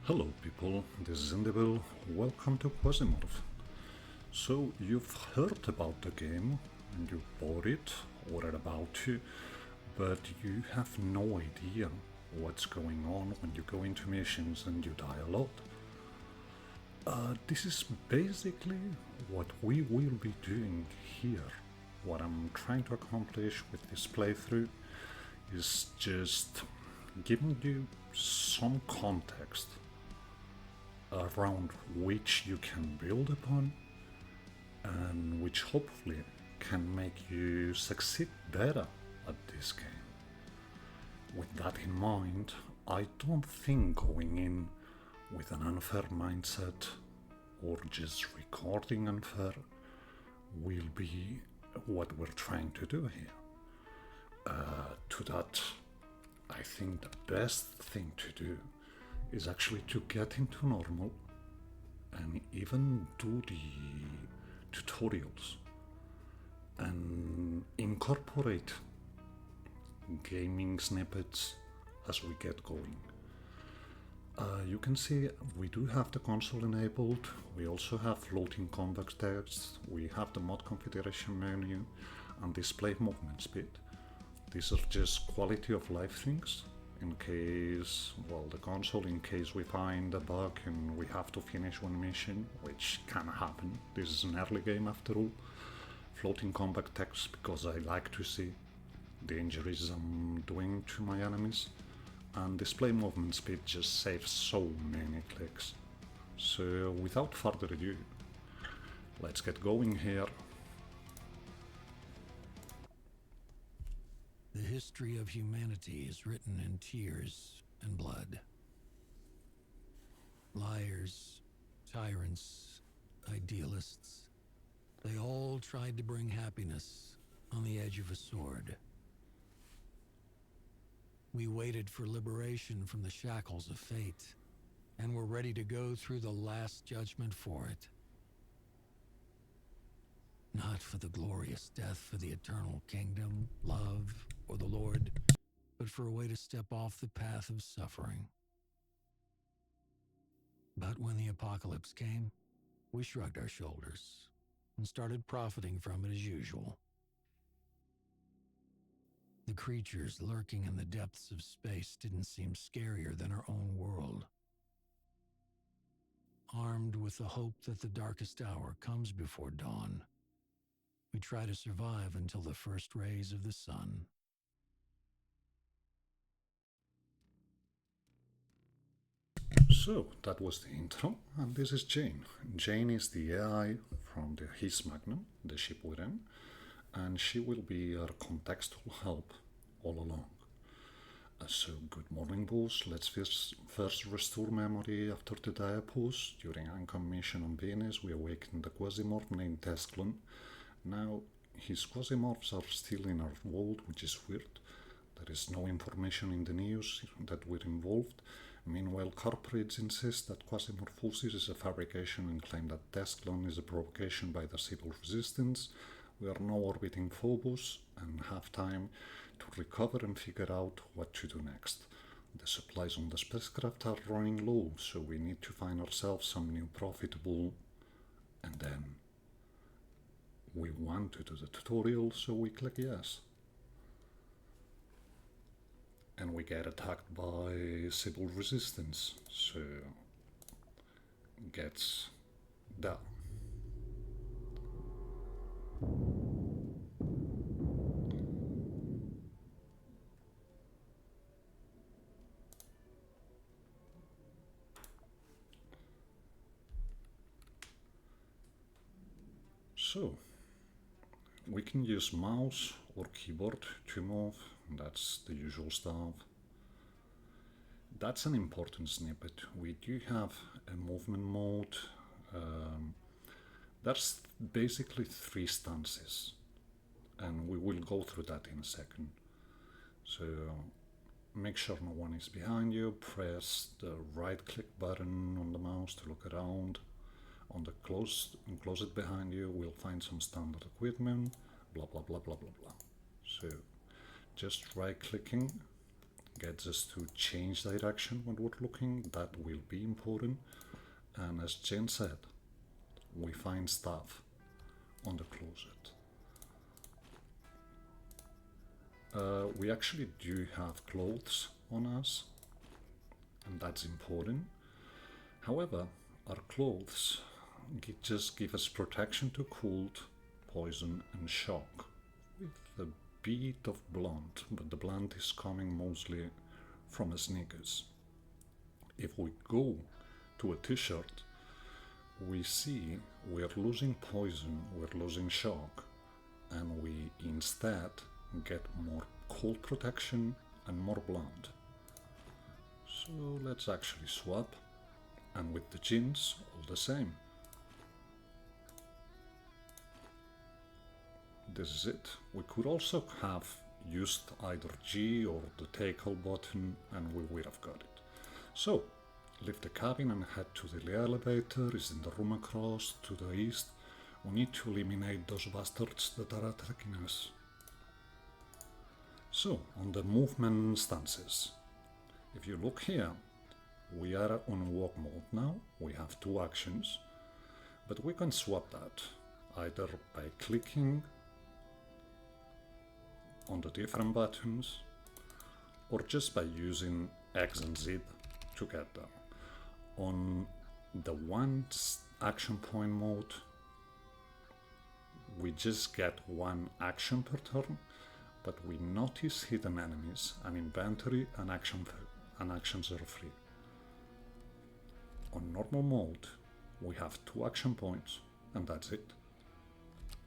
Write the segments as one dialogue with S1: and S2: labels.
S1: Hello people, this is Individual, welcome to Quasimorph. So you've heard about the game and you bought it or are about to, but you have no idea what's going on when you go into missions and you die a lot. This is basically what we will be doing here. What I'm trying to accomplish with this playthrough is just giving you some context around which you can build upon and which hopefully can make you succeed better at this game. With that in mind, I don't think going in with an unfair mindset or just recording unfair will be what we're trying to do here. To that, I think the best thing to do is actually to get into normal and even do the tutorials and incorporate gaming snippets as we get going. You can see we do have the console enabled, we also have floating convex text, we have the mod configuration menu and display movement speed. These are just quality of life things in case, well, the console, in case we find a bug and we have to finish one mission, which can happen. This is an early game after all. Floating combat text because I like to see the injuries I'm doing to my enemies. And display movement speed just saves so many clicks. So without further ado, let's get going here.
S2: The history of humanity is written in tears and blood. Liars, tyrants, idealists, they all tried to bring happiness on the edge of a sword. We waited for liberation from the shackles of fate, and were ready to go through the last judgment for it. Not for the glorious death for the eternal kingdom, love, or the Lord, but for a way to step off the path of suffering. But when the apocalypse came, we shrugged our shoulders and started profiting from it as usual. The creatures lurking in the depths of space didn't seem scarier than our own world. Armed with the hope that the darkest hour comes before dawn, we try to survive until the first rays of the sun.
S1: So that was the intro, and this is Jane. Jane is the AI from his Magnum, the ship we're in, and she will be our contextual help all along. So good morning, boss. Let's first restore memory after the diapause. During Ancom mission on Venus, we awakened the Quasimorph named Tesklon. Now, his Quasimorphs are still in our world, which is weird. There is no information in the news that we're involved. Meanwhile, corporates insist that Quasimorphosis is a fabrication and claim that Tesklon is a provocation by the civil resistance. We are now orbiting Phobos and have time to recover and figure out what to do next. The supplies on the spacecraft are running low, so we need to find ourselves some new profitable, and then we want to do the tutorial, so we click yes. And we get attacked by civil resistance, so gets down. So we can use mouse or keyboard to move, that's the usual stuff. That's an important snippet. We do have a movement mode. That's basically 3 stances, and we will go through that in a second. So make sure no one is behind you, press the right click button on the mouse to look around. On the closet behind you, we'll find some standard equipment, blah blah blah blah blah blah. So just right clicking gets us to change direction when we're looking. That will be important. And as Jen said, we find stuff on the closet. We actually do have clothes on us, and that's important. However, our clothes just give us protection to cold, poison, and shock, with a bit of blunt, but the blunt is coming mostly from a sneakers. If we go to a t-shirt, we see we're losing poison, we're losing shock, and we instead get more cold protection and more blunt. So let's actually swap, and with the jeans, all the same. This is it. We could also have used either G or the take all button, and we would have got it. So, leave the cabin and head to the elevator. It's in the room across to the east. We need to eliminate those bastards that are attacking us. So, on the movement stances, if you look here, we are on walk mode now. We have 2 actions, but we can swap that either by clicking on the different buttons or just by using X and Z to get there. On the 1 action point mode, we just get 1 action per turn, but we notice hidden enemies and inventory and actions are free. On normal mode, we have 2 action points and that's it.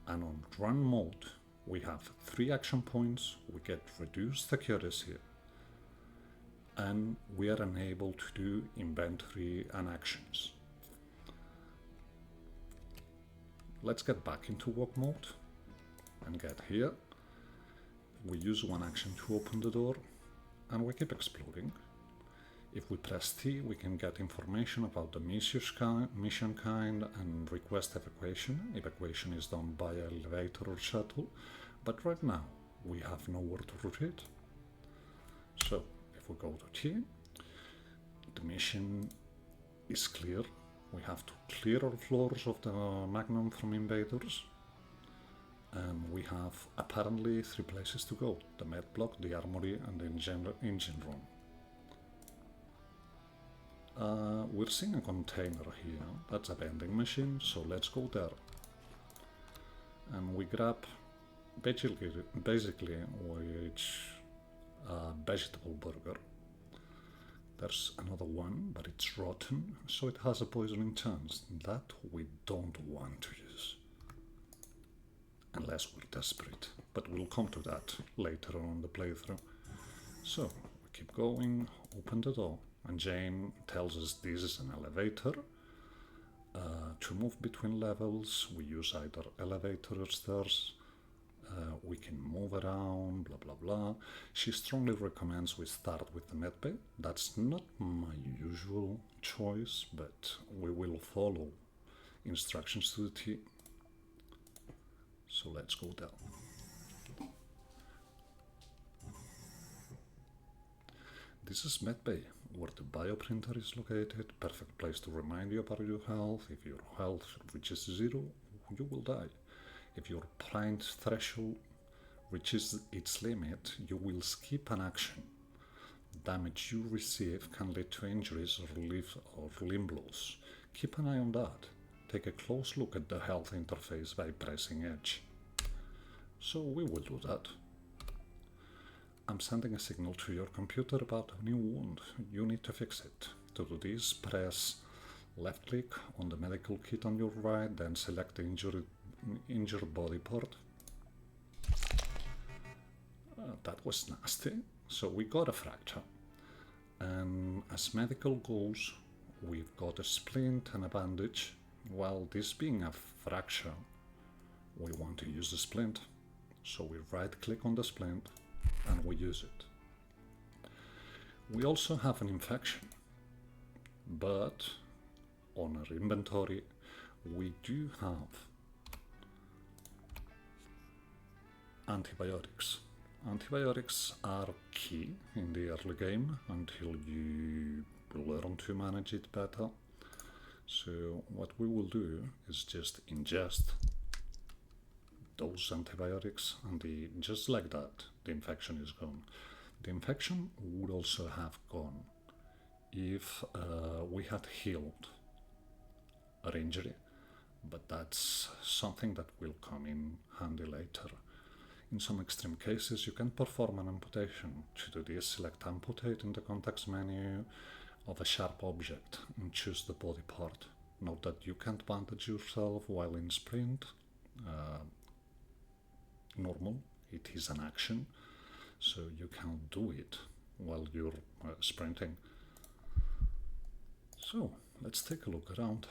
S1: And on run mode, we have 3 action points, we get reduced accuracy, and we are unable to do inventory and actions. Let's get back into walk mode and get here. We use 1 action to open the door and we keep exploring. If we press T, we can get information about the mission kind and request evacuation. Evacuation is done by elevator or shuttle, but right now we have nowhere to retreat. So if we go to T, the mission is clear. We have to clear our floors of the Magnum from invaders. And we have apparently 3 places to go: the med block, the armory, and the engine room. We're seeing a container here. That's a vending machine, so let's go there. And we grab basically which vegetable burger. There's another one, but it's rotten, so it has a poisoning chance. That we don't want to use. Unless we're desperate, but we'll come to that later on the playthrough. So, we keep going, open the door, and Jane tells us this is an elevator. To move between levels, we use either elevator or stairs. We can move around, blah blah blah. She strongly recommends we start with the medbay. That's not my usual choice, but we will follow instructions to the T. So let's go down. This is medbay, where the bioprinter is located. Perfect place to remind you about your health. If your health reaches 0, you will die. If your prime threshold reaches its limit, you will skip an action. Damage you receive can lead to injuries or limb loss. Keep an eye on that. Take a close look at the health interface by pressing Edge. So we will do that. I'm sending a signal to your computer about a new wound. You need to fix it. To do this, press left click on the medical kit on your right, then select the injured body part. That was nasty. So we got a fracture. And as medical goes, we've got a splint and a bandage. Well, this being a fracture, we want to use the splint. So we right click on the splint and we use it. We also have an infection, but on our inventory we do have antibiotics. Antibiotics are key in the early game until you learn to manage it better. So what we will do is just ingest those antibiotics, and just like that, the infection is gone. The infection would also have gone if we had healed our injury, but that's something that will come in handy later. In some extreme cases, you can perform an amputation. To do this, select Amputate in the context menu of a sharp object and choose the body part. Note that you can't bandage yourself while in sprint. Normal, it is an action, so you can't do it while you're sprinting. So, let's take a look around.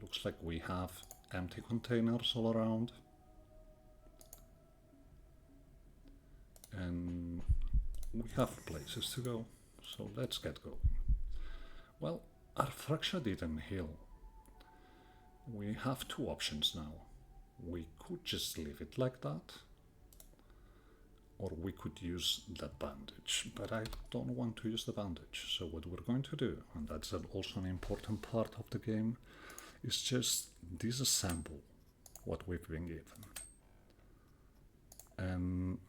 S1: Looks like we have empty containers all around. And we have places to go, so let's get going. Well, our fracture didn't heal. We have two options now. We could just leave it like that, or we could use that bandage, but I don't want to use the bandage. So what we're going to do, and that's also an important part of the game, is just disassemble what we've been given. And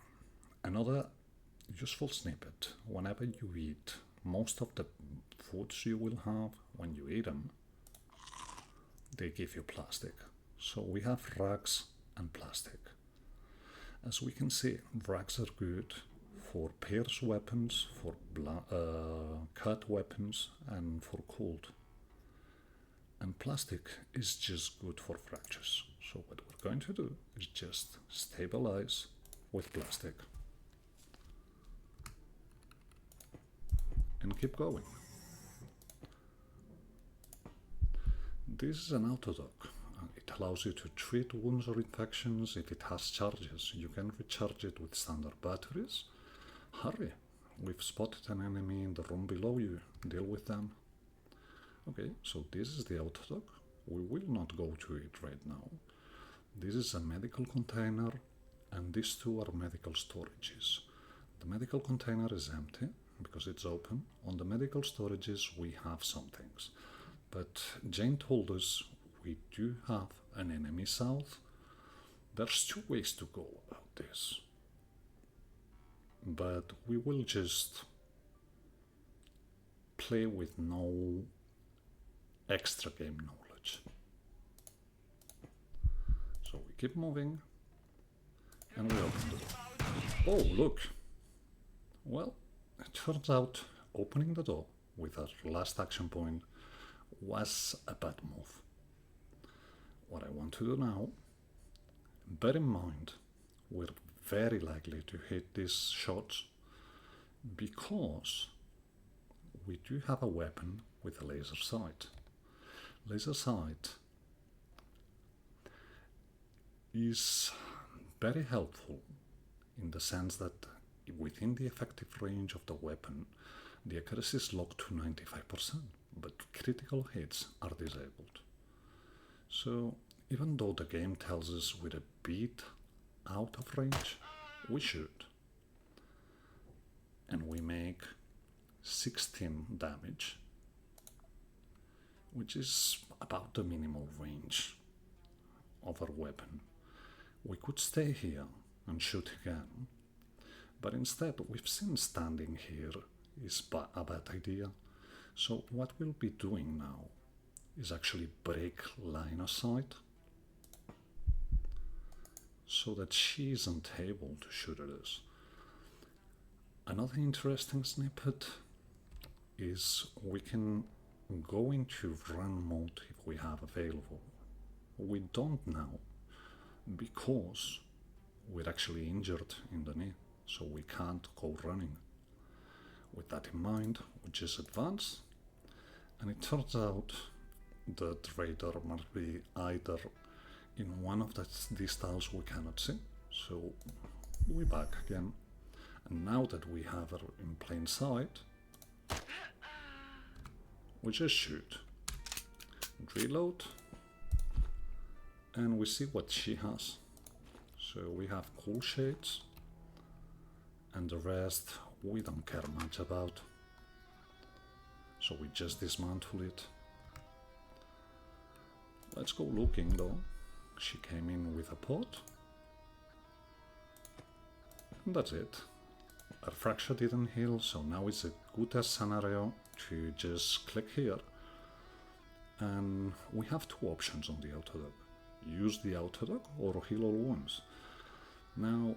S1: another useful snippet: whenever you eat, most of the foods you will have, when you eat them, they give you plastic. So we have rags and plastic. As we can see, rags are good for pierced weapons, for cut weapons, and for cold. And plastic is just good for fractures. So what we're going to do is just stabilize with plastic. And keep going. This is an autodock. It allows you to treat wounds or infections. If it has charges, you can recharge it with standard batteries. Hurry! We've spotted an enemy in the room below you. Deal with them. Okay, so this is the autodock. We will not go to it right now. This is a medical container, and these two are medical storages. The medical container is empty because it's open. On the medical storages we have some things. But Jane told us we do have an enemy south. There's two ways to go about this, but we will just play with no extra game knowledge. So we keep moving and we open the door. Oh, look! Well, it turns out opening the door with our last action point was a bad move. What I want to do now, bear in mind, we're very likely to hit these shots because we do have a weapon with a laser sight. Laser sight is very helpful in the sense that within the effective range of the weapon, the accuracy is locked to 95%, but critical hits are disabled. So even though the game tells us we're a bit out of range, we shoot. And we make 16 damage, which is about the minimal range of our weapon. We could stay here and shoot again, but instead we've seen standing here is a bad idea. So what we'll be doing now is actually break line of sight so that she isn't able to shoot at us. Another interesting snippet is we can go into run mode if we have available. We don't now because we're actually injured in the knee, so we can't go running. With that in mind, we just advance, and it turns out the raider must be either in one of these tiles we cannot see, so we back again. And now that we have her in plain sight, we just shoot, reload, and we see what she has. So we have cool shades, and the rest we don't care much about. So we just dismantle it. Let's go looking though. She came in with a pot. And that's it. Our fracture didn't heal, so now it's a good scenario to just click here. And we have two options on the Autodoc. Use the Autodoc or heal all wounds. Now,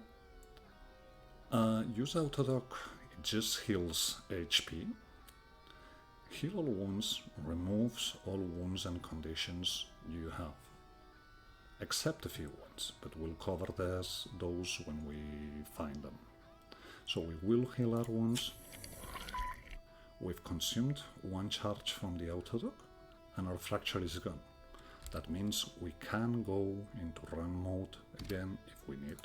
S1: use Autodoc, it just heals HP. Heal all wounds removes all wounds and conditions you have, except a few ones, but we'll cover those when we find them. So we will heal our wounds. We've consumed one charge from the Autodoc, and our fracture is gone. That means we can go into run mode again if we need.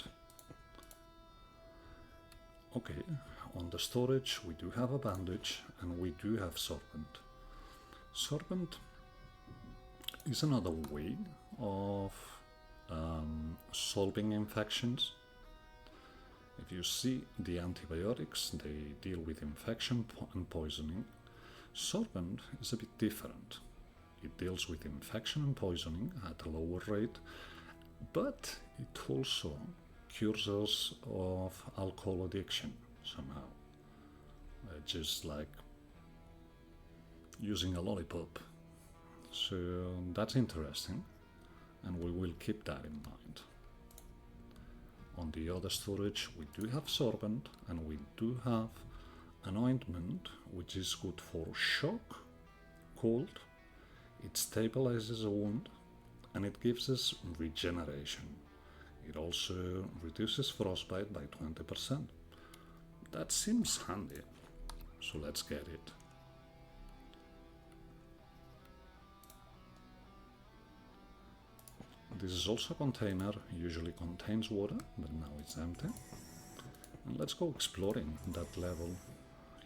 S1: Okay, on the storage we do have a bandage and we do have sorbent. Sorbent is another way of solving infections. If you see the antibiotics, they deal with infection and poisoning. Sorbent is a bit different. It deals with infection and poisoning at a lower rate, but it also cures us of alcohol addiction somehow. Just like using a lollipop. So that's interesting, and we will keep that in mind. On the other storage we do have sorbent, and we do have an ointment which is good for shock, cold. It stabilizes a wound and it gives us regeneration. It also reduces frostbite by 20%. That seems handy, so let's get it. This is also a container, usually contains water, but now it's empty. And let's go exploring that level.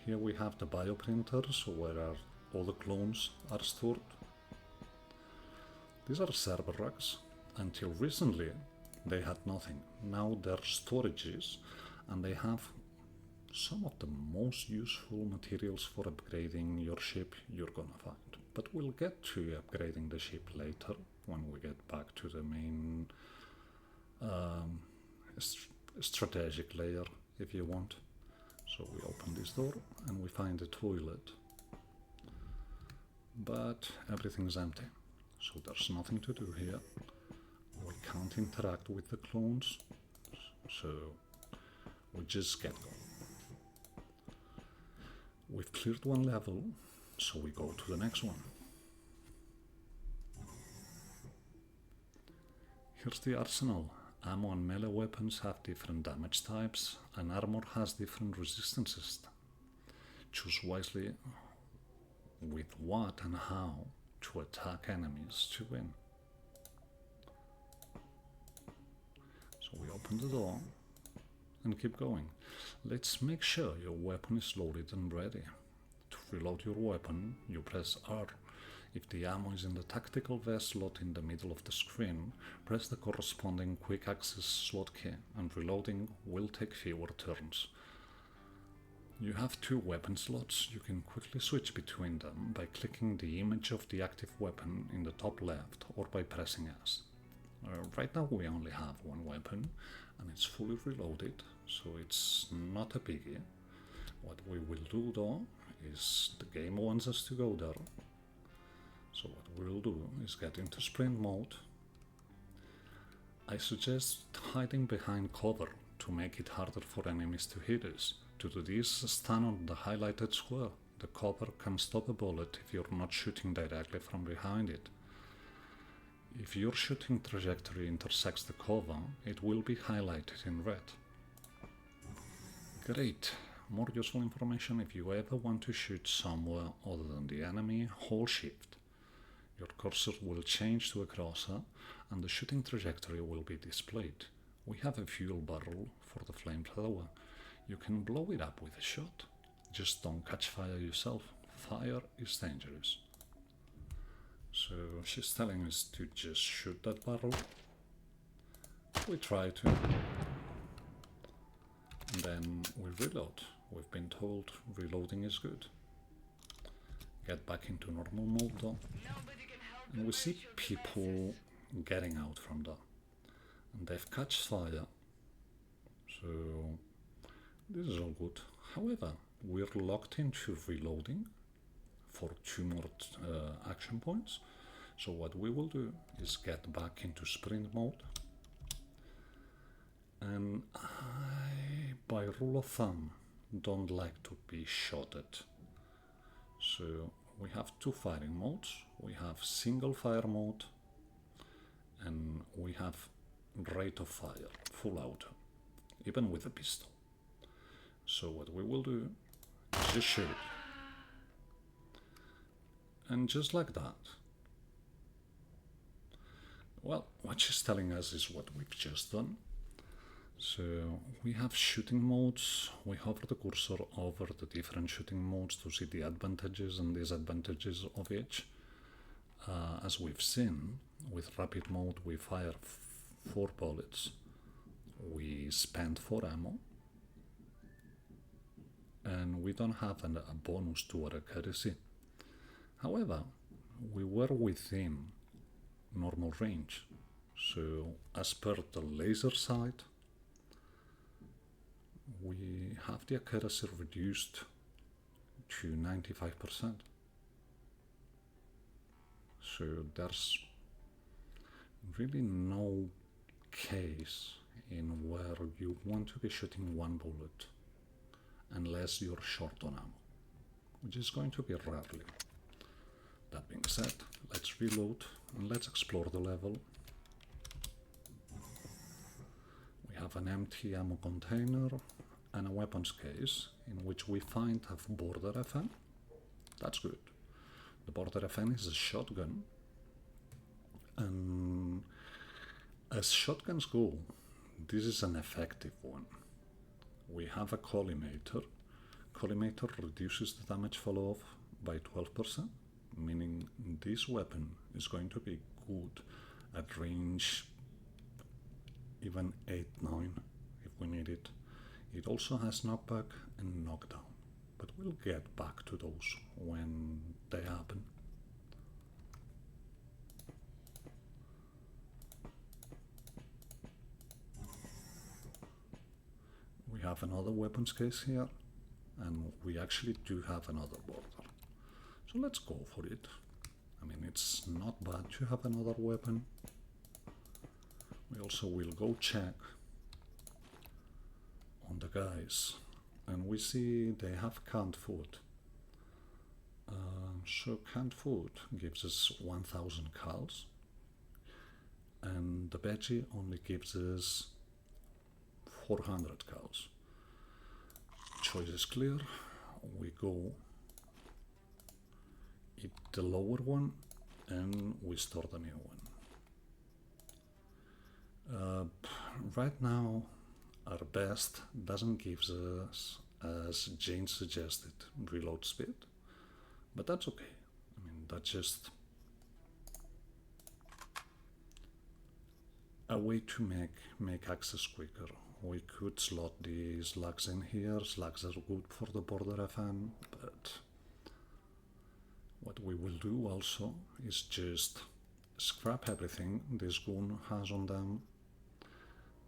S1: Here we have the bioprinters, where all the clones are stored. These are server racks. Until recently they had nothing. Now they're storages, and they have some of the most useful materials for upgrading your ship you're gonna find. But we'll get to upgrading the ship later, when we get back to the main strategic layer, if you want. So we open this door and we find the toilet. But everything's empty, so there's nothing to do here. We can't interact with the clones, so we just get going. We've cleared one level, so we go to the next one. Here's the arsenal. Ammo and melee weapons have different damage types, and armor has different resistances. Choose wisely with what and how to attack enemies to win. So we open the door and keep going. Let's make sure your weapon is loaded and ready. To reload your weapon, you press R. If the ammo is in the tactical vest slot in the middle of the screen, press the corresponding quick access slot key, and reloading will take fewer turns. You have two weapon slots. You can quickly switch between them by clicking the image of the active weapon in the top left or by pressing S. Right now we only have one weapon and it's fully reloaded, so it's not a biggie. What we will do though is the game wants us to go there. So what we'll do is get into sprint mode. I suggest hiding behind cover to make it harder for enemies to hit us. To do this, stand on the highlighted square. The cover can stop a bullet if you're not shooting directly from behind it. If your shooting trajectory intersects the cover, it will be highlighted in red. Great! More useful information if you ever want to shoot somewhere other than the enemy, hold shift. Your cursor will change to a crosser and the shooting trajectory will be displayed. We have a fuel barrel for the flamethrower. You can blow it up with a shot. Just don't catch fire yourself. Fire is dangerous. So she's telling us to just shoot that barrel. We try to. Then we reload. We've been told reloading is good. Get back into normal mode though. And we see people getting out from that. And they've catch fire. So this is all good. However, we're locked into reloading for 2 more action points. So what we will do is get back into sprint mode. And I, by rule of thumb, don't like to be shot at. So we have 2 firing modes. We have single fire mode and we have rate of fire, full auto, even with a pistol. So what we will do is just shoot. And just like that. Well, what she's telling us is what we've just done. So we have shooting modes. We hover the cursor over the different shooting modes to see the advantages and disadvantages of each. As we've seen, with rapid mode we fire 4 bullets. We spend 4 ammo. And we don't have a bonus to our accuracy. However, we were within normal range. So as per the laser sight, we have the accuracy reduced to 95%. So there's really no case in where you want to be shooting 1 bullet unless you're short on ammo, which is going to be rarely. That being said, let's reload and let's explore the level. We have an empty ammo container and a weapons case in which we find a border FN. That's good. The border FN is a shotgun, and as shotguns go, this is an effective one. We have a collimator. Collimator reduces the damage fall off by 12%, meaning this weapon is going to be good at range even 8-9 if we need it. It also has knockback and knockdown, but we'll get back to those when they happen. We have another weapons case here, and we actually do have another border. So let's go for it. I mean, it's not bad to have another weapon. We also will go check on the guys, and we see they have canned food. So canned food gives us 1000 cals, and the veggie only gives us 400 cals. Choice is clear. We go eat the lower one and we store the new one. Right now our best doesn't give us, as Jane suggested, reload speed, but that's okay. I mean, that's just a way to make access quicker. We could slot the slugs in here. Slugs are good for the border FN, but what we will do also is just scrap everything this gun has on them.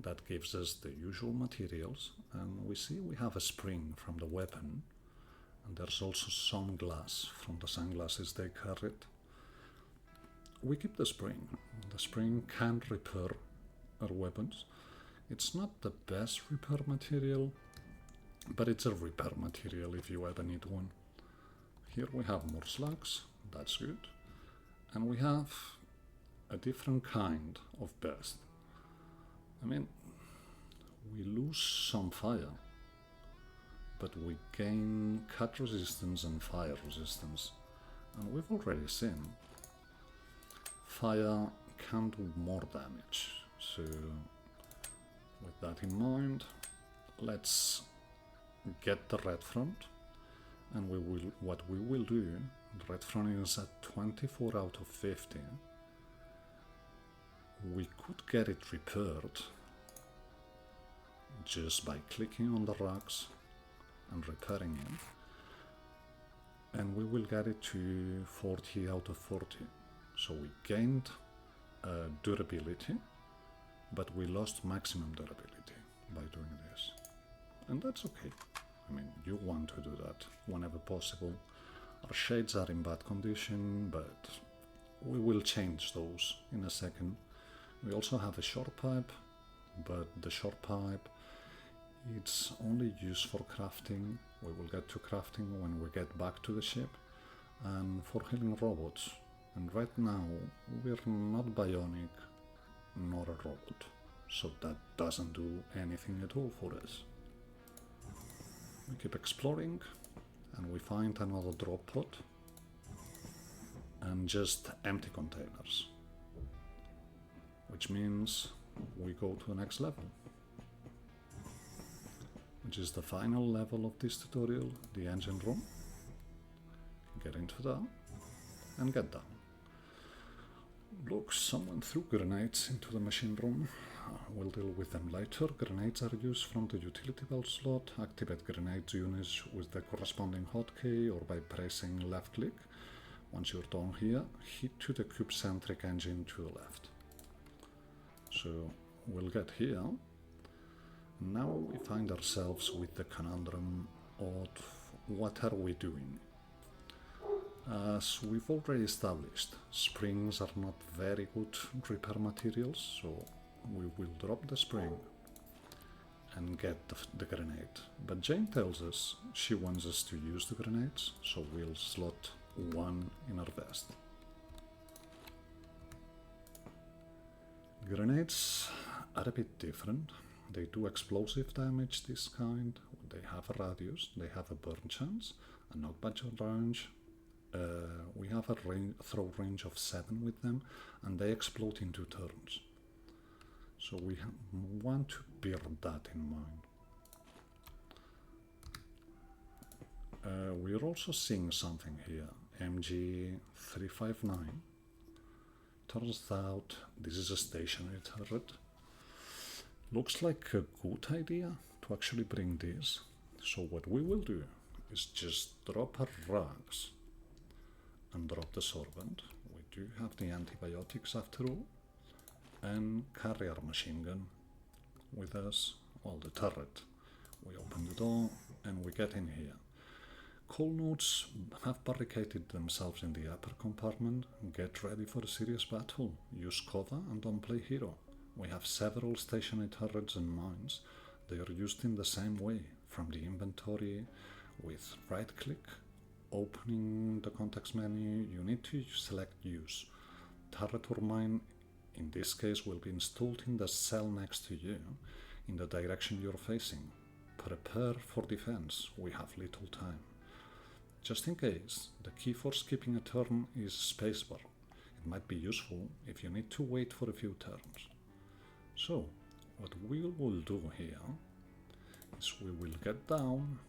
S1: That gives us the usual materials, and we see we have a spring from the weapon, and there's also some glass from the sunglasses they carried. We keep the spring. The spring can repair our weapons. It's not the best repair material, but it's a repair material if you ever need one. Here we have more slugs, that's good, and we have a different kind of burst. I mean, we lose some fire, but we gain cut resistance and fire resistance, and we've already seen fire can do more damage. So with that in mind, let's get the red front, and what we will do, the red front is at 24 out of 50. We could get it repaired just by clicking on the rocks and repairing it. And we will get it to 40 out of 40. So we gained durability, but we lost maximum durability by doing this. And that's okay. I mean, you want to do that whenever possible. Our shades are in bad condition, but we will change those in a second. We also have a short pipe, but the short pipe, it's only used for crafting. We will get to crafting when we get back to the ship, and for healing robots. And right now we're not bionic nor a robot, so that doesn't do anything at all for us. We keep exploring and we find another drop pod and just empty containers, which means we go to the next level, which is the final level of this tutorial, the engine room. Get into that and get down. Look, someone threw grenades into the machine room. We'll deal with them later. Grenades are used from the utility belt slot. Activate grenade units with the corresponding hotkey or by pressing left click. Once you're done here, hit to the cube-centric engine to the left. So we'll get here. Now we find ourselves with the conundrum of what are we doing? As we've already established, springs are not very good repair materials, so we will drop the spring and get the grenade. But Jane tells us she wants us to use the grenades, so we'll slot one in our vest. Grenades are a bit different. They do explosive damage, this kind. They have a radius, they have a burn chance, a knockback range. We have a throw range of 7 with them, and they explode in 2 turns. So we want to bear that in mind. We're also seeing something here, MG359. Turns out this is a stationary turret. Looks like a good idea to actually bring this. So what we will do is just drop our rugs and drop the sorbent. We do have the antibiotics after all, and carry our machine gun with us, well, the turret. We open the door and we get in here. Cold Notes have barricaded themselves in the upper compartment. Get ready for a serious battle. Use cover and don't play hero. We have several stationary turrets and mines. They are used in the same way, from the inventory with right click. Opening the context menu, you need to select use. Turret or mine, in this case, will be installed in the cell next to you, in the direction you're facing. Prepare for defense, we have little time. Just in case, the key for skipping a turn is spacebar. It might be useful if you need to wait for a few turns. So, what we will do here is we will get down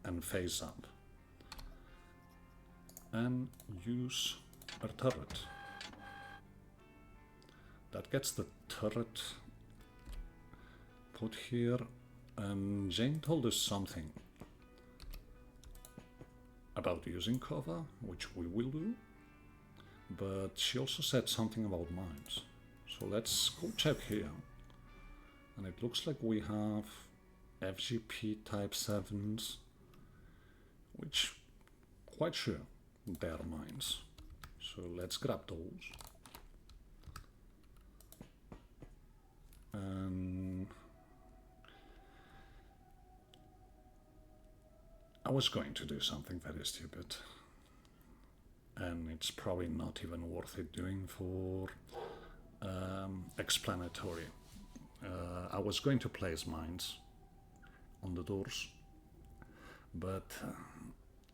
S1: and face up and use our turret. That gets the turret put here, and Jane told us something about using cover, which we will do, but she also said something about mines. So let's go check here, and it looks like we have FGP Type 7s, which quite sure they are mines. So let's grab those. And I was going to do something very stupid, and it's probably not even worth it doing for explanatory. I was going to place mines on the doors, but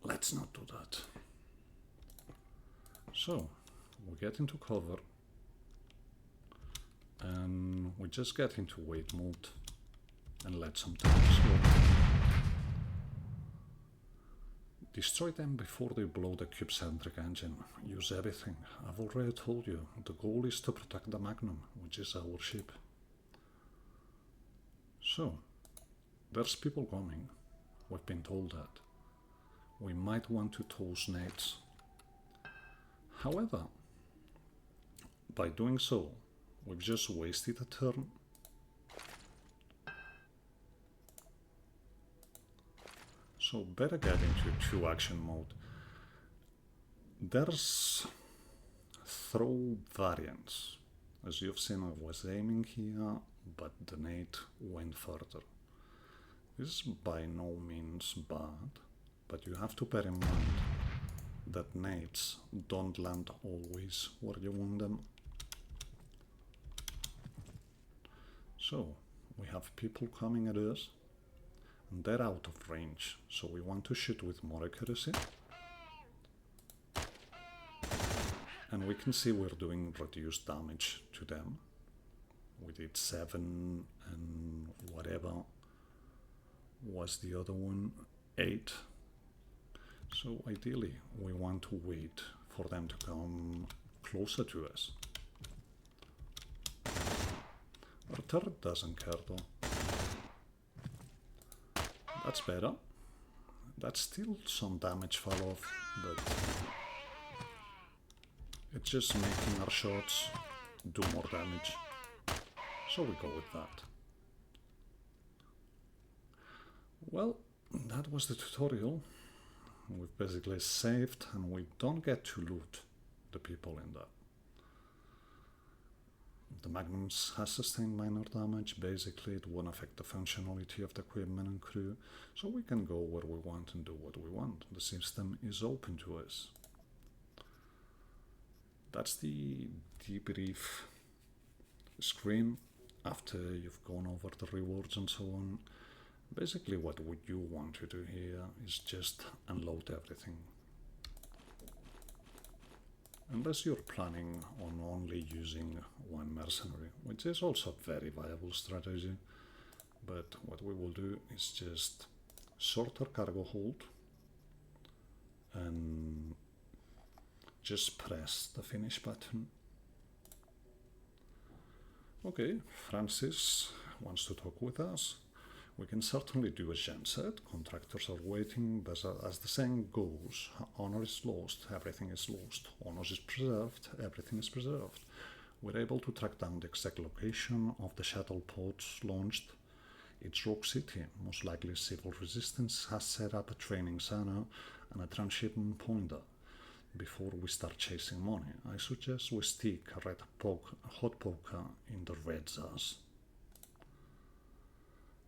S1: let's not do that. So we get into cover and we just get into wait mode and let some time go. Destroy them before they blow the cube-centric engine. Use everything. I've already told you, the goal is to protect the Magnum, which is our ship. So, There's people coming. We've been told that. We might want to toss nades. However, by doing so, we've just wasted a turn. So better get into 2 action mode. There's throw variants. As you've seen, I was aiming here, but the nade went further. This is by no means bad, but you have to bear in mind that nades don't land always where you want them. So, we have people coming at us, and they're out of range, so we want to shoot with more accuracy. And we can see we're doing reduced damage to them. We did 7 and whatever was the other one, 8. So ideally we want to wait for them to come closer to us. Our turret doesn't care though. That's better. That's still some damage fall off, but it's just making our shots do more damage. So we go with that. Well, that was the tutorial. We've basically saved and we don't get to loot the people in that. The Magnums has sustained minor damage. Basically it won't affect the functionality of the equipment and crew, so we can go where we want and do what we want. The system is open to us. That's the debrief screen after you've gone over the rewards and so on. Basically what would you want to do here is just unload everything. Unless you're planning on only using one mercenary, which is also a very viable strategy. But what we will do is just sort our cargo hold and just press the finish button. Okay, Francis wants to talk with us. We can certainly do a genset. Contractors are waiting, but as the saying goes, honor is lost, everything is lost. Honor is preserved, everything is preserved. We're able to track down the exact location of the shuttle pods launched. It's Rogue City. Most likely civil resistance has set up a training center and a transshipment pointer. Before we start chasing money, I suggest we stick a hot poker in the red zars.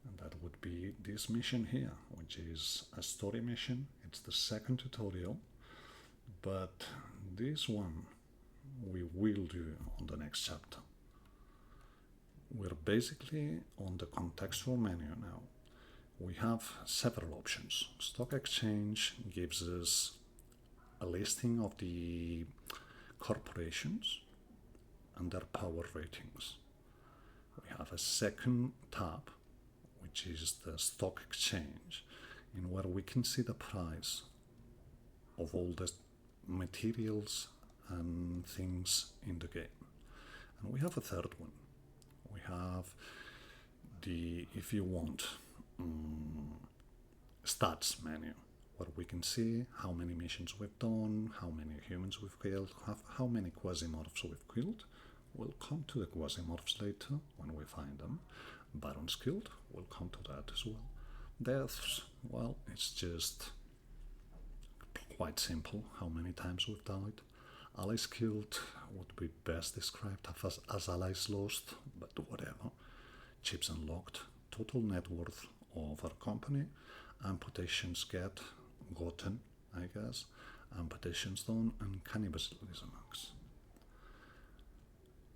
S1: And that would be this mission here, which is a story mission. It's the second tutorial, but this one we will do on the next chapter. We're basically on the contextual menu now. We have several options. Stock Exchange gives us a listing of the corporations and their power ratings. We have a second tab, which is the Stock Exchange, in where we can see the price of all the materials and things in the game. And we have a third one. We have the, if you want, stats menu, where we can see how many missions we've done, how many humans we've killed, how many Quasimorphs we've killed. We'll come to the Quasimorphs later when we find them. Barons killed, we'll come to that as well. Deaths, well, it's just quite simple how many times we've died. Allies killed would be best described as allies lost, but whatever. Chips unlocked, total net worth of our company, amputations gotten, I guess, amputations done, and cannibalism acts.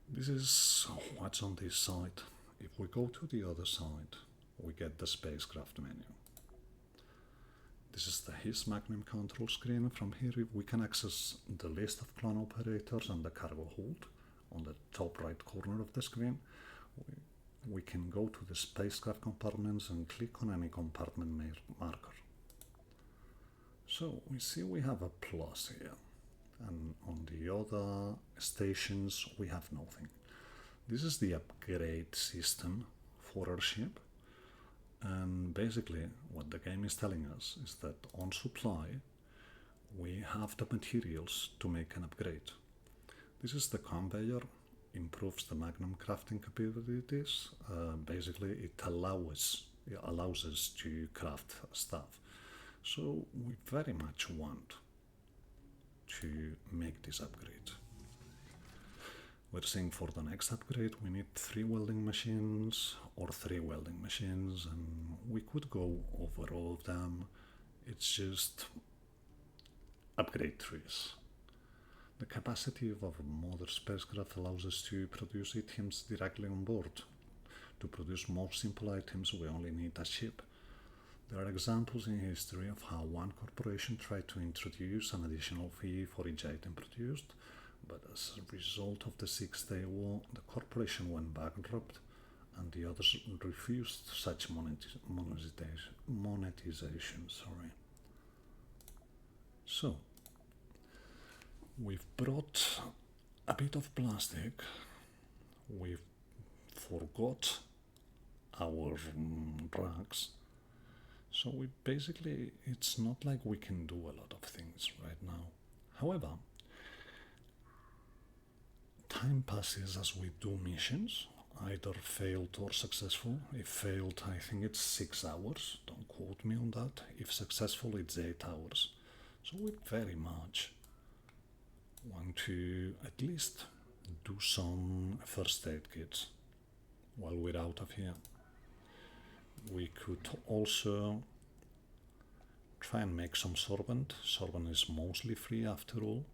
S1: This is what's on this side. If we go to the other side, we get the spacecraft menu. This is the HIS Magnum control screen. From here we can access the list of clone operators and the cargo hold on the top right corner of the screen. We can go to the spacecraft compartments and click on any compartment marker. So we see we have a plus here, and on the other stations we have nothing. This is the upgrade system for our ship. And basically what the game is telling us is that on supply we have the materials to make an upgrade. This is the conveyor, improves the Magnum crafting capabilities. Basically it allows us to craft stuff. So we very much want to make this upgrade. We're saying for the next upgrade we need 3 welding machines or 3 welding machines, and we could go over all of them. It's just upgrade trees. The capacity of a modern spacecraft allows us to produce items directly on board. To produce more simple items we only need a ship. There are examples in history of how one corporation tried to introduce an additional fee for each item produced, but as a result of the Six-Day War, the corporation went bankrupt and the others refused such monetization. So, we've brought a bit of plastic, we've forgot our rags, so we basically, it's not like we can do a lot of things right now. However, time passes as we do missions, either failed or successful. If failed, I think it's 6 hours, don't quote me on that. If successful, it's 8 hours. So we very much want to at least do some first aid kits while we're out of here. We could also try and make some sorbent. Sorbent is mostly free after all,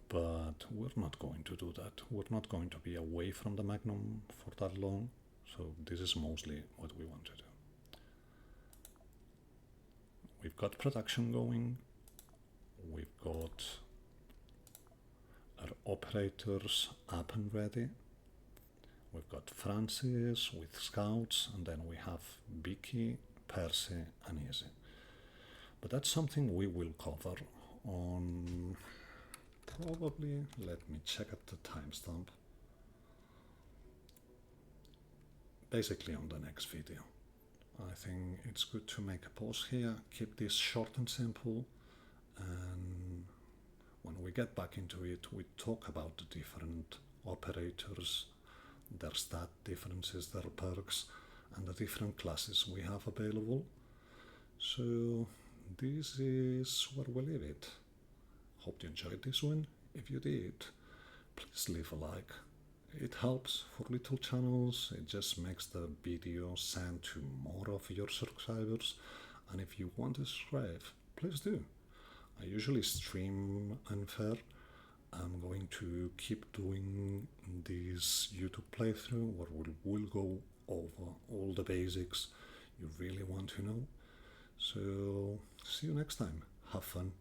S1: but we're not going to do that. We're not going to be away from the Magnum for that long, so this is mostly what we want to do. We've got production going, we've got our operators up and ready. We've got Francis with scouts, and then we have Vicky, Percy, and Izzy. But that's something we will cover on probably, let me check at the timestamp, basically on the next video. I think it's good to make a pause here, keep this short and simple, and when we get back into it, we talk about the different operators, their stat differences, their perks, and the different classes we have available. So this is where we leave it. Hope you enjoyed this one. If you did, please leave a like. It helps for little channels, it just makes the video send to more of your subscribers, and if you want to subscribe, please do. I usually stream Unfair. I'm going to keep doing this YouTube playthrough where we'll go over all the basics you really want to know. So, see you next time. Have fun.